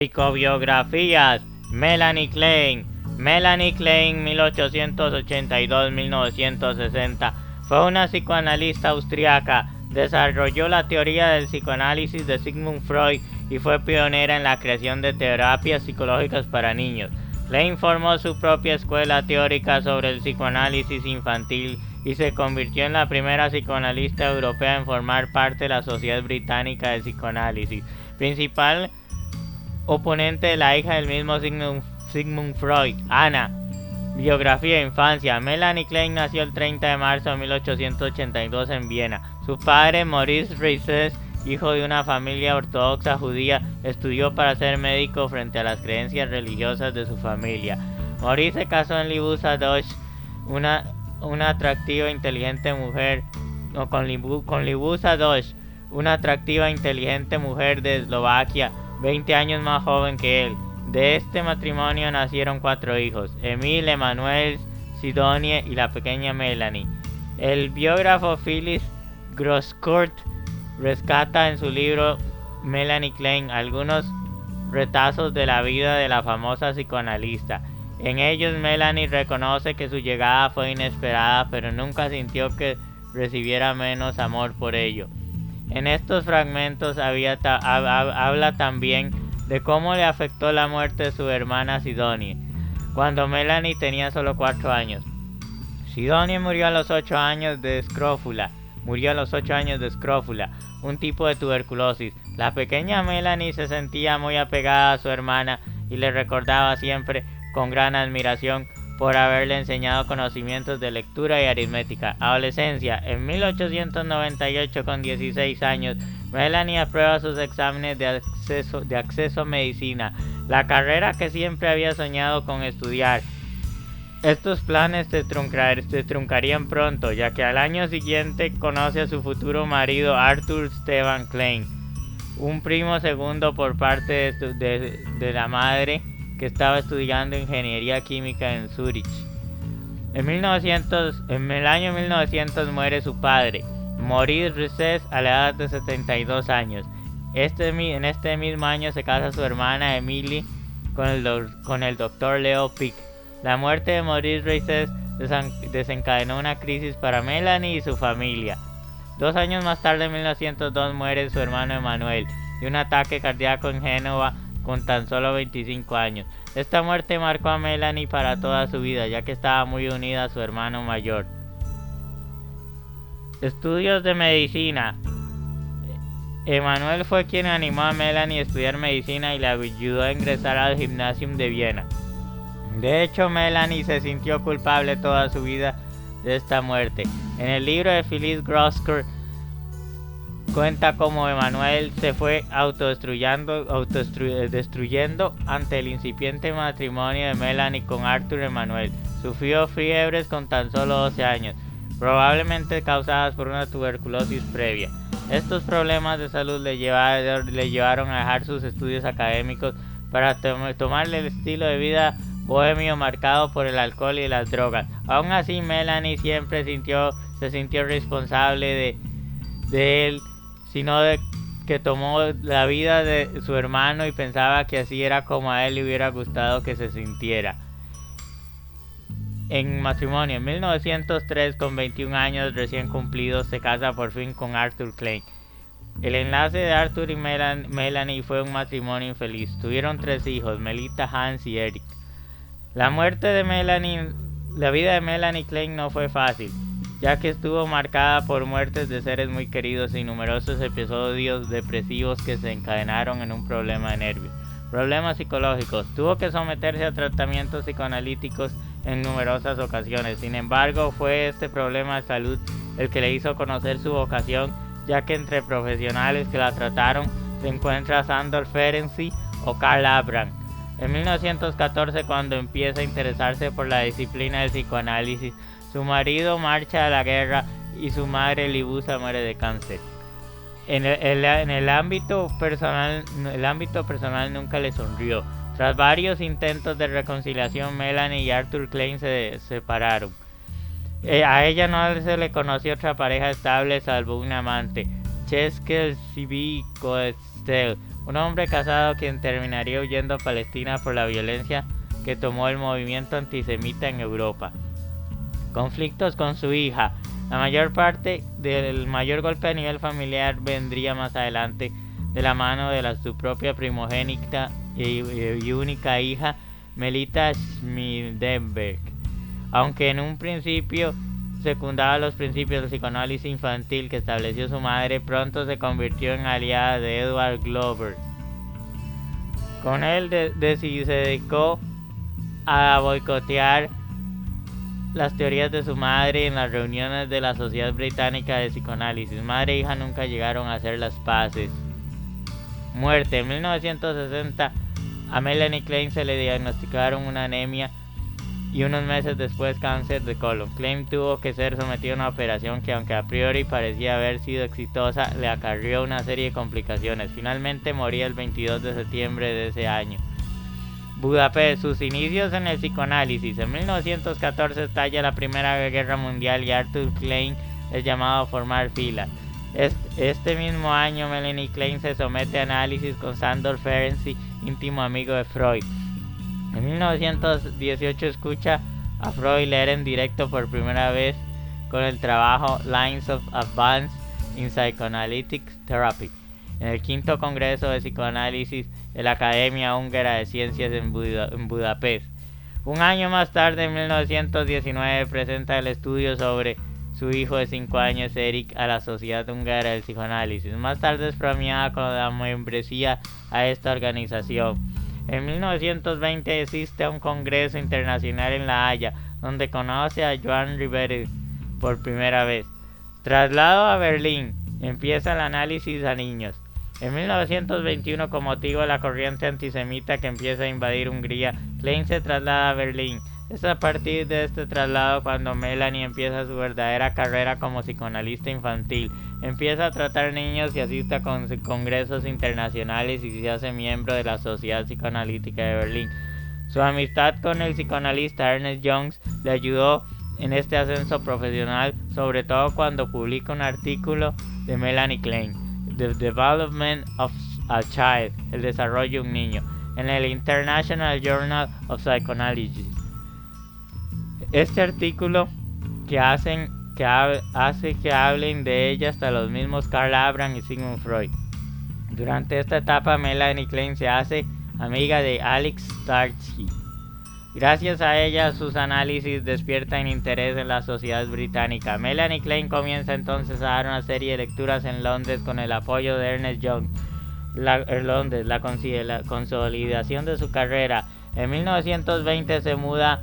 Psicobiografías. Melanie Klein. Melanie Klein, 1882-1960, fue una psicoanalista austriaca. Desarrolló la teoría del psicoanálisis de Sigmund Freud y fue pionera en la creación de terapias psicológicas para niños. Klein formó su propia escuela teórica sobre el psicoanálisis infantil y se convirtió en la primera psicoanalista europea en formar parte de la Sociedad Británica de Psicoanálisis, principal oponente de la hija del mismo Sigmund Freud, Anna. Biografía e infancia. Melanie Klein nació el 30 de marzo de 1882 en Viena. Su padre, Maurice Reisses, hijo de una familia ortodoxa judía, estudió para ser médico frente a las creencias religiosas de su familia. Maurice se casó en Libuza Dosh, una atractiva e inteligente mujer, con Libuza Dosh, una atractiva e inteligente mujer de Eslovaquia, 20 años más joven que él. De este matrimonio nacieron 4 hijos: Emil, Emanuel, Sidonie y la pequeña Melanie. El biógrafo Phyllis Grosskurt rescata en su libro Melanie Klein algunos retazos de la vida de la famosa psicoanalista. En ellos Melanie reconoce que su llegada fue inesperada, pero nunca sintió que recibiera menos amor por ello. En estos fragmentos habla también de cómo le afectó la muerte de su hermana Sidonie, cuando Melanie tenía solo 4 años. Sidonie murió a los 8 años de escrófula, un tipo de tuberculosis. La pequeña Melanie se sentía muy apegada a su hermana y le recordaba siempre con gran admiración por haberle enseñado conocimientos de lectura y aritmética. Adolescencia. En 1898, con 16 años, Melanie aprueba sus exámenes de acceso a medicina, la carrera que siempre había soñado con estudiar. Estos planes se truncarían pronto, ya que al año siguiente conoce a su futuro marido Arthur Stephan Klein, un primo segundo por parte de la madre, que estaba estudiando ingeniería química en Zúrich. En el año 1900 muere su padre, Maurice Reisses, a la edad de 72 años. En este mismo año se casa su hermana Emilie con el doctor Leo Pick. La muerte de Maurice Reisses desencadenó una crisis para Melanie y su familia. 2 años más tarde, en 1902, muere su hermano Emanuel de un ataque cardíaco en Génova con tan solo 25 años. Esta muerte marcó a Melanie para toda su vida, ya que estaba muy unida a su hermano mayor. Estudios de medicina. Emanuel fue quien animó a Melanie a estudiar medicina y le ayudó a ingresar al Gymnasium de Viena. De hecho, Melanie se sintió culpable toda su vida de esta muerte. En el libro de Phyllis Grosskurt cuenta cómo Emanuel se fue destruyendo ante el incipiente matrimonio de Melanie con Arthur Emanuel. Sufrió fiebres con tan solo 12 años, probablemente causadas por una tuberculosis previa. Estos problemas de salud le llevaron a dejar sus estudios académicos para tomarle el estilo de vida bohemio marcado por el alcohol y las drogas. Aún así, Melanie siempre se sintió responsable de él, sino de que tomó la vida de su hermano y pensaba que así era como a él le hubiera gustado que se sintiera. En matrimonio, en 1903, con 21 años recién cumplidos, se casa por fin con Arthur Klein. El enlace de Arthur y Melanie fue un matrimonio infeliz. Tuvieron 3 hijos, Melita, Hans y Eric. La vida de Melanie Klein no fue fácil, ya que estuvo marcada por muertes de seres muy queridos y numerosos episodios depresivos que se encadenaron en un problema de nervios. Problemas psicológicos. Tuvo que someterse a tratamientos psicoanalíticos en numerosas ocasiones. Sin embargo, fue este problema de salud el que le hizo conocer su vocación, ya que entre profesionales que la trataron se encuentra Sandor Ferenczi o Karl Abraham. En 1914, cuando empieza a interesarse por la disciplina del psicoanálisis, su marido marcha a la guerra y su madre Libuza muere de cáncer. En el ámbito personal nunca le sonrió. Tras varios intentos de reconciliación, Melanie y Arthur Klein se separaron. A ella no se le conoció otra pareja estable salvo un amante, Cheskel Sibi Coestel, un hombre casado quien terminaría huyendo a Palestina por la violencia que tomó el movimiento antisemita en Europa. Conflictos con su hija. La mayor parte del mayor golpe a nivel familiar vendría más adelante de la mano de su propia primogénita y única hija, Melita Schmiedenberg. Aunque en un principio secundaba los principios del psicoanálisis infantil que estableció su madre, pronto se convirtió en aliada de Edward Glover. Con él se dedicó a boicotear las teorías de su madre en las reuniones de la Sociedad Británica de Psicoanálisis. Madre e hija nunca llegaron a hacer las paces. Muerte. En 1960 a Melanie Klein se le diagnosticaron una anemia y unos meses después cáncer de colon. Klein tuvo que ser sometido a una operación que, aunque a priori parecía haber sido exitosa, le acarrió una serie de complicaciones. Finalmente moría el 22 de septiembre de ese año. Budapest, sus inicios en el psicoanálisis. En 1914 estalla la Primera Guerra Mundial y Arthur Klein es llamado a formar filas. Este mismo año Melanie Klein se somete a análisis con Sándor Ferenczi, íntimo amigo de Freud. En 1918 escucha a Freud leer en directo por primera vez con el trabajo Lines of Advance in Psychoanalytic Therapy en el quinto congreso de psicoanálisis de la Academia Húngara de Ciencias en Budapest. Un año más tarde, en 1919, presenta el estudio sobre su hijo de 5 años, Eric, a la Sociedad Húngara del Psicoanálisis. Más tarde es premiada con la membresía a esta organización. En 1920 asiste a un congreso internacional en La Haya, donde conoce a Joan Rivera por primera vez. Traslado a Berlín, empieza el análisis a niños. En 1921, con motivo de la corriente antisemita que empieza a invadir Hungría, Klein se traslada a Berlín. Es a partir de este traslado cuando Melanie empieza su verdadera carrera como psicoanalista infantil. Empieza a tratar niños y asiste a congresos internacionales y se hace miembro de la Sociedad Psicoanalítica de Berlín. Su amistad con el psicoanalista Ernest Jones le ayudó en este ascenso profesional, sobre todo cuando publica un artículo de Melanie Klein, The Development of a Child, el desarrollo de un niño, en el International Journal of Psychoanalysis. Este artículo que hace que hablen de ella hasta los mismos Carl Abraham y Sigmund Freud. Durante esta etapa, Melanie Klein se hace amiga de Alex Tarski. Gracias a ella, sus análisis despiertan interés en la sociedad británica. Melanie Klein comienza entonces a dar una serie de lecturas en Londres con el apoyo de Ernest Young. La consolidación de su carrera. En 1920 se muda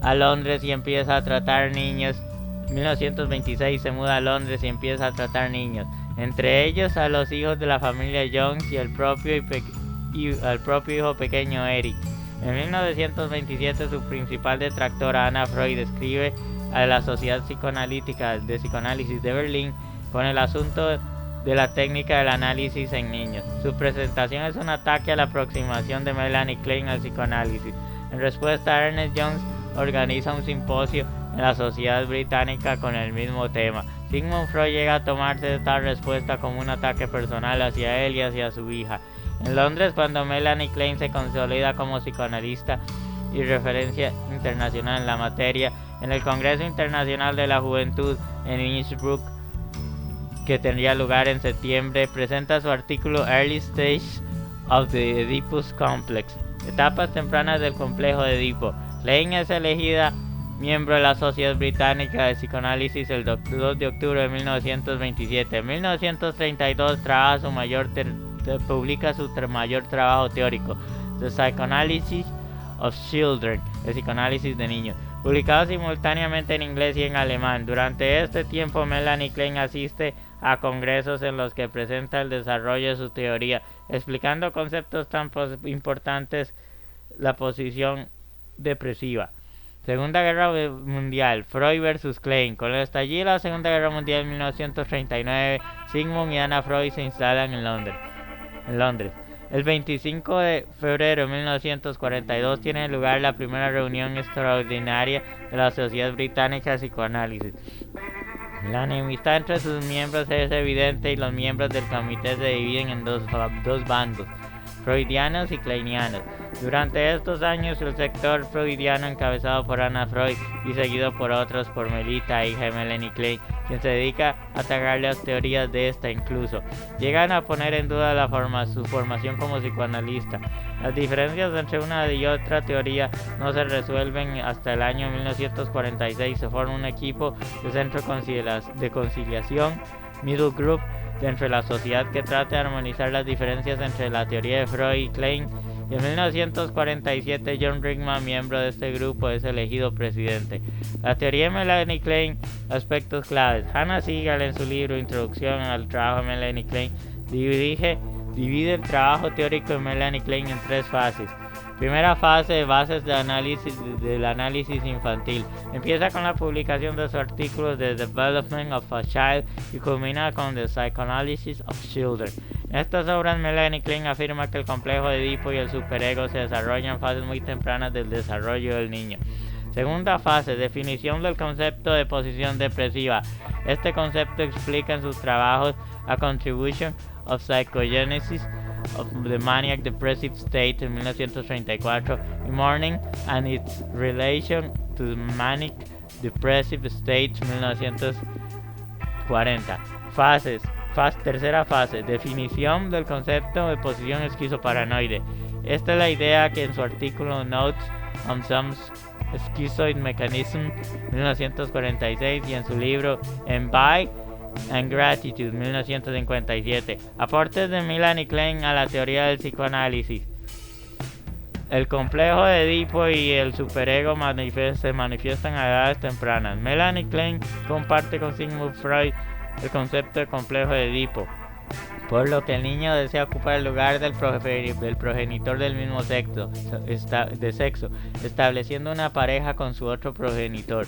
a Londres y empieza a tratar niños. En 1926 se muda a Londres y empieza a tratar niños, entre ellos a los hijos de la familia Jones y al propio hijo pequeño Eric. En 1927 su principal detractora Anna Freud escribe a la Sociedad Psicoanalítica de Psicoanálisis de Berlín con el asunto de la técnica del análisis en niños. Su presentación es un ataque a la aproximación de Melanie Klein al psicoanálisis. En respuesta, Ernest Jones organiza un simposio en la Sociedad Británica con el mismo tema. Sigmund Freud llega a tomarse esta respuesta como un ataque personal hacia él y hacia su hija. En Londres, cuando Melanie Klein se consolida como psicoanalista y referencia internacional en la materia, en el Congreso Internacional de la Juventud en Innsbruck, que tendría lugar en septiembre, presenta su artículo Early Stage of the Oedipus Complex, etapas tempranas del complejo de Edipo. Klein es elegida miembro de la Sociedad Británica de Psicoanálisis el 2 de octubre de 1927. En 1932 publica su mayor trabajo teórico, The Psychoanalysis of Children, el psicoanálisis de niños, publicado simultáneamente en inglés y en alemán. Durante este tiempo, Melanie Klein asiste a congresos en los que presenta el desarrollo de su teoría, explicando conceptos tan importantes, la posición depresiva. Segunda Guerra Mundial, Freud versus Klein. Con el estallido de la Segunda Guerra Mundial en 1939, Sigmund y Anna Freud se instalan en Londres. El 25 de febrero de 1942 tiene lugar la primera reunión extraordinaria de la Sociedad Británica de Psicoanálisis. La enemistad entre sus miembros es evidente y los miembros del comité se dividen en dos bandos, freudianos y kleinianos. Durante estos años, el sector freudiano, encabezado por Anna Freud y seguido por otros, por Melita, hija de Melanie Klein, quien se dedica a atacar las teorías de esta incluso, llegan a poner en duda su formación como psicoanalista. Las diferencias entre una y otra teoría no se resuelven hasta el año 1946. Se forma un equipo de centro de conciliación, Middle Group, dentro de la sociedad que trata de armonizar las diferencias entre la teoría de Freud y Klein. Y en 1947 John Rickman, miembro de este grupo, es elegido presidente. La teoría de Melanie Klein, aspectos claves. Hannah Siegel, en su libro Introducción al trabajo de Melanie Klein, divide el trabajo teórico de Melanie Klein en tres fases. Primera fase, bases del análisis infantil. Empieza con la publicación de sus artículos The Development of a Child y culmina con The Psychoanalysis of Children. En estas obras, Melanie Klein afirma que el complejo de Edipo y el superego se desarrollan en fases muy tempranas del desarrollo del niño. Segunda fase, definición del concepto de posición depresiva. Este concepto explica en sus trabajos A Contribution of Psychogenesis of the Maniac Depressive State en 1934 y Mourning and its Relation to the Manic Depressive State 1940. Tercera fase, definición del concepto de posición esquizoparanoide. Esta es la idea que en su artículo Notes on Some Schizoid Mechanism 1946 y en su libro Envy and Gratitude 1957. Aportes de Melanie Klein a la teoría del psicoanálisis. El complejo de Edipo y el superego se manifiestan a edades tempranas. Melanie Klein comparte con Sigmund Freud el concepto de complejo de Edipo, por lo que el niño desea ocupar el lugar del progenitor del mismo sexo, estableciendo una pareja con su otro progenitor.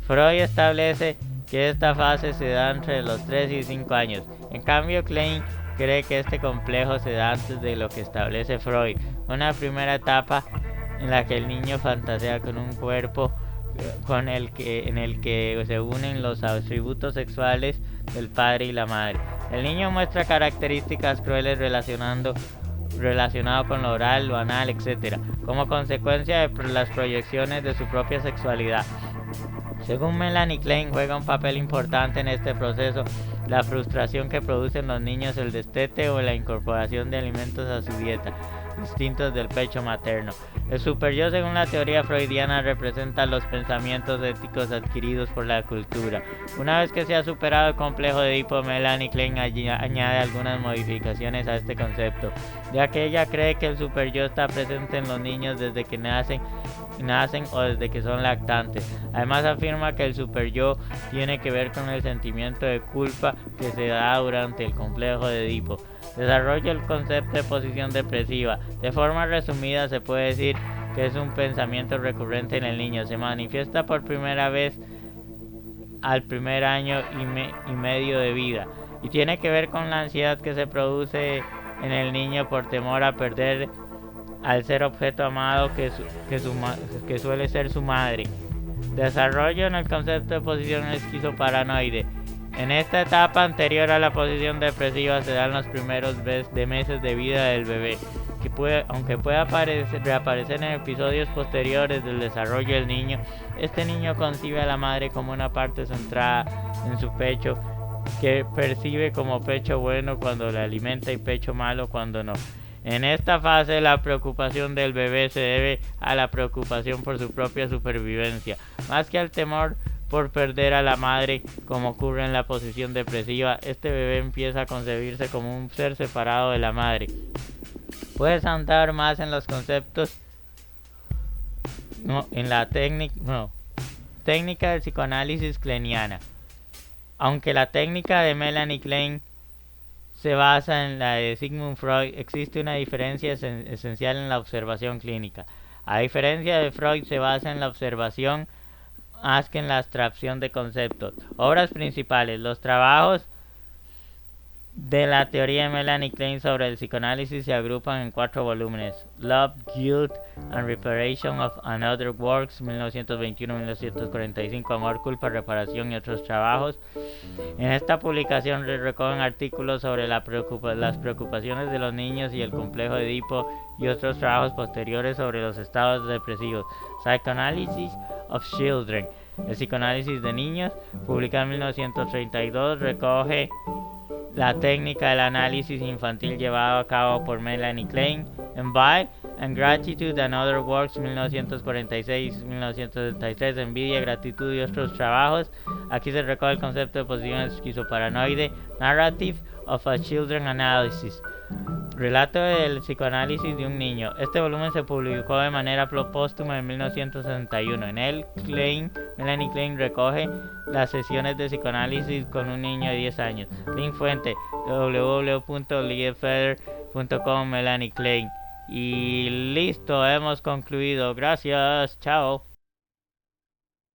Freud establece que esta fase se da entre los 3 y 5 años. En cambio, Klein cree que este complejo se da antes de lo que establece Freud, una primera etapa en la que el niño fantasea con un cuerpo en el que se unen los atributos sexuales del padre y la madre. El niño muestra características crueles relacionado con lo oral, lo anal, etc., como consecuencia de las proyecciones de su propia sexualidad. Según Melanie Klein, juega un papel importante en este proceso la frustración que producen los niños el destete o la incorporación de alimentos a su dieta, distintos del pecho materno. El superyo, según la teoría freudiana, representa los pensamientos éticos adquiridos por la cultura. Una vez que se ha superado el complejo de Edipo, Melanie Klein añade algunas modificaciones a este concepto, ya que ella cree que el superyo está presente en los niños desde que nacen o desde que son lactantes. Además, afirma que el superyo tiene que ver con el sentimiento de culpa que se da durante el complejo de Edipo. Desarrolla el concepto de posición depresiva. De forma resumida, se puede decir que es un pensamiento recurrente en el niño. Se manifiesta por primera vez al primer año y medio de vida y tiene que ver con la ansiedad que se produce en el niño por temor a perder al ser objeto amado que suele ser su madre. Desarrollo en el concepto de posición esquizoparanoide. En esta etapa anterior a la posición depresiva se dan los primeros meses de vida del bebé, aunque puede reaparecer en episodios posteriores del desarrollo del niño. Este niño concibe a la madre como una parte centrada en su pecho, que percibe como pecho bueno cuando le alimenta y pecho malo cuando no. En esta fase, la preocupación del bebé se debe a la preocupación por su propia supervivencia, más que al temor por perder a la madre, como ocurre en la posición depresiva. Este bebé empieza a concebirse como un ser separado de la madre. Puedes andar más en los conceptos, en la técnica del psicoanálisis kleiniana. Aunque la técnica de Melanie Klein se basa en la de Sigmund Freud, existe una diferencia esencial en la observación clínica. A diferencia de Freud, se basa en la observación más que en la abstracción de conceptos. Obras principales. Los trabajos de la teoría de Melanie Klein sobre el psicoanálisis se agrupan en 4 volúmenes: Love, Guilt and Reparation of Another Works, 1921-1945, Amor, Culpa, Reparación y otros trabajos. En esta publicación recogen artículos sobre las preocupaciones de los niños y el complejo de Edipo y otros trabajos posteriores sobre los estados depresivos. Psychoanalysis of Children, el psicoanálisis de niños, publicado en 1932, recoge la técnica del análisis infantil llevado a cabo por Melanie Klein en By and Gratitude and Other Works, 1946-1973, Envidia, Gratitud y otros trabajos. Aquí se recoge el concepto de posesión esquizoparanoide, Narrative of a Children Analysis, relato del psicoanálisis de un niño. Este volumen se publicó de manera póstuma en 1961. En él, Melanie Klein recoge las sesiones de psicoanálisis con un niño de 10 años. Link fuente: www.liefeder.com, Melanie Klein. Y listo, hemos concluido. Gracias, chao.